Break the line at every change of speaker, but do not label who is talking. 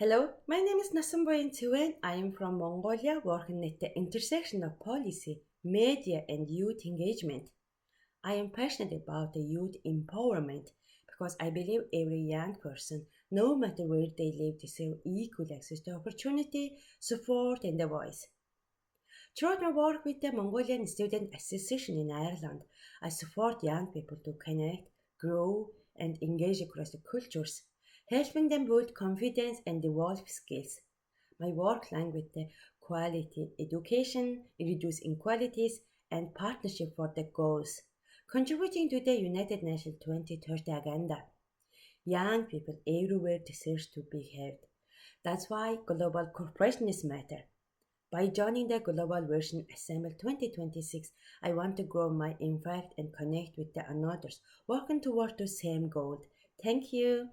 Hello, my name is Nassim Boyentuen. I am from Mongolia, working at the intersection of policy, media, and youth engagement. I am passionate about the youth empowerment because I believe every young person, no matter where they live, deserves equal access to opportunity, support, and a voice. Throughout my work with the Mongolian Student Association in Ireland, I support young people to connect, grow, and engage across the cultures, helping them build confidence and develop skills. My work aligns with the quality education, reduce inequalities, and partnership for the goals, contributing to the United Nations 2030 agenda. Young people everywhere deserve to be heard. That's why global corporations matter. By joining the Global Version Assemble 2026, I want to grow my impact and connect with the others working toward the same goal. Thank you.